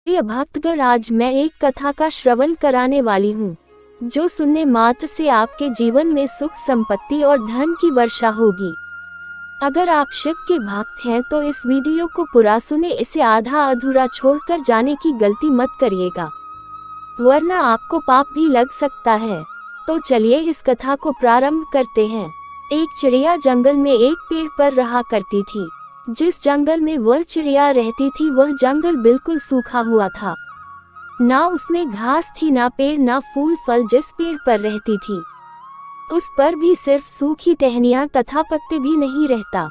प्रिय भक्तगण, आज मैं एक कथा का श्रवण कराने वाली हूँ, जो सुनने मात्र से आपके जीवन में सुख, संपत्ति और धन की वर्षा होगी। अगर आप शिव के भक्त हैं तो इस वीडियो को पूरा सुने, इसे आधा अधूरा छोड़कर जाने की गलती मत करिएगा, वरना आपको पाप भी लग सकता है। तो चलिए इस कथा को प्रारंभ करते हैं। एक चिड़िया जंगल में एक पेड़ पर रहा करती थी। जिस जंगल में वह चिड़िया रहती थी वह जंगल बिल्कुल सूखा हुआ था। ना उसमें घास थी, ना पेड़, ना फूल फल। जिस पेड़ पर रहती थी उस पर भी सिर्फ सूखी टहनियाँ तथा पत्ते भी नहीं रहता।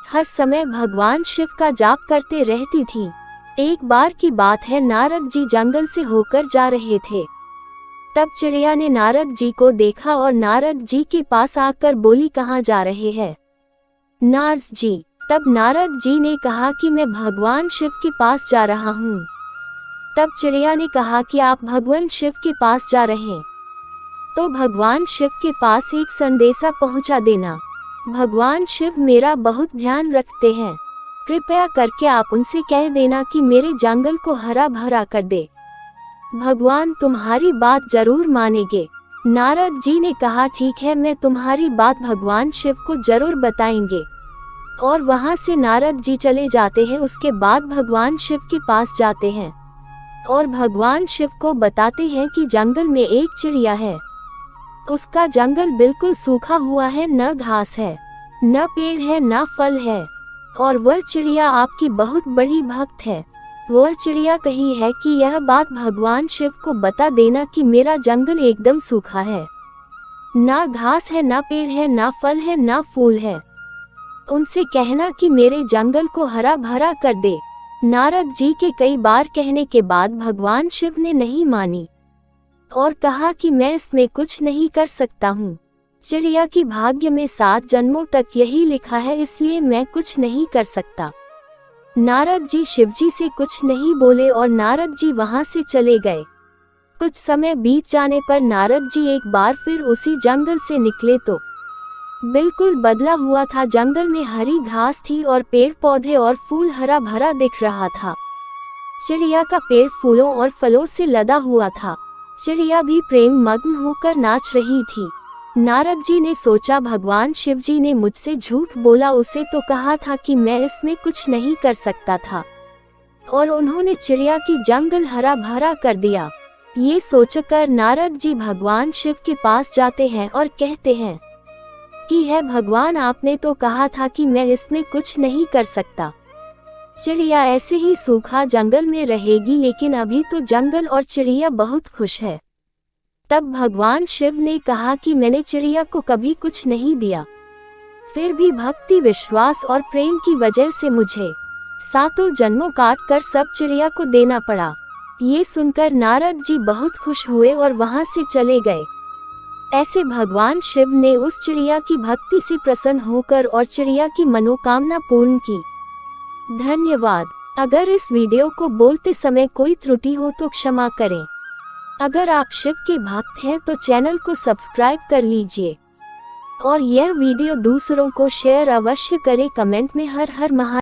हर समय भगवान शिव का जाप करते रहती थी। एक बार की बात है, नारद जी जंगल से होकर जा रहे थे। तब चिड़िया ने नारद जी को देखा और नारद जी के पास आकर बोली, कहाँ जा रहे हैं नारद जी? तब नारद जी ने कहा कि मैं भगवान शिव के पास जा रहा हूँ। तब चिड़िया ने कहा कि आप भगवान शिव के पास जा रहे हैं तो भगवान शिव के पास एक संदेशा पहुँचा देना। भगवान शिव मेरा बहुत ध्यान रखते हैं, कृपया करके आप उनसे कह देना कि मेरे जंगल को हरा भरा कर दे। भगवान तुम्हारी बात जरूर मानेंगे। नारद जी ने कहा, ठीक है, मैं तुम्हारी बात भगवान शिव को जरूर बताएंगे। और वहां से नारद जी चले जाते हैं। उसके बाद भगवान शिव के पास जाते हैं और भगवान शिव को बताते हैं कि जंगल में एक चिड़िया है। उसका जंगल बिल्कुल सूखा हुआ है, न घास है, न पेड़ है, न फल है, और वह चिड़िया आपकी बहुत बड़ी भक्त है। वह चिड़िया कही है कि यह बात भगवान शिव को बता देना कि मेरा जंगल एकदम सूखा है, ना घास है, ना पेड़ है, ना फल है, ना फूल है। उनसे कहना कि मेरे जंगल को हरा भरा कर दे। नारद जी के कई बार कहने के बाद भगवान शिव ने नहीं मानी और कहा कि मैं इसमें कुछ नहीं कर सकता हूँ। चिड़िया की भाग्य में 7 जन्मों तक यही लिखा है, इसलिए मैं कुछ नहीं कर सकता। नारद जी शिवजी से कुछ नहीं बोले और नारद जी वहां से चले गए। कुछ समय बीत जाने पर नारद जी एक बार फिर उसी जंगल से निकले तो बिल्कुल बदला हुआ था। जंगल में हरी घास थी और पेड़ पौधे और फूल हरा भरा दिख रहा था। चिड़िया का पेड़ फूलों और फलों से लदा हुआ था। चिड़िया भी प्रेम मग्न होकर नाच रही थी। नारद जी ने सोचा, भगवान शिव जी ने मुझसे झूठ बोला, उसे तो कहा था कि मैं इसमें कुछ नहीं कर सकता था, और उन्होंने चिड़िया की जंगल हरा भरा कर दिया। ये सोचकर नारद जी भगवान शिव के पास जाते हैं और कहते हैं कि है भगवान, आपने तो कहा था कि मैं इसमें कुछ नहीं कर सकता। चिड़िया ऐसे ही सूखा जंगल में रहेगी, लेकिन अभी तो जंगल और चिड़िया बहुत खुश है। तब भगवान शिव ने कहा कि मैंने चिड़िया को कभी कुछ नहीं दिया, फिर भी भक्ति, विश्वास और प्रेम की वजह से मुझे 7 जन्मों काट कर सब चिड़िया को देना पड़ा। ये सुनकर नारद जी बहुत खुश हुए और वहां से चले गए। ऐसे भगवान शिव ने उस चिड़िया की भक्ति से प्रसन्न होकर और चिड़िया की मनोकामना पूर्ण की। धन्यवाद। अगर इस वीडियो को बोलते समय कोई त्रुटि हो तो क्षमा करें। अगर आप शिव के भक्त हैं तो चैनल को सब्सक्राइब कर लीजिए और यह वीडियो दूसरों को शेयर अवश्य करें। कमेंट में हर हर महादेव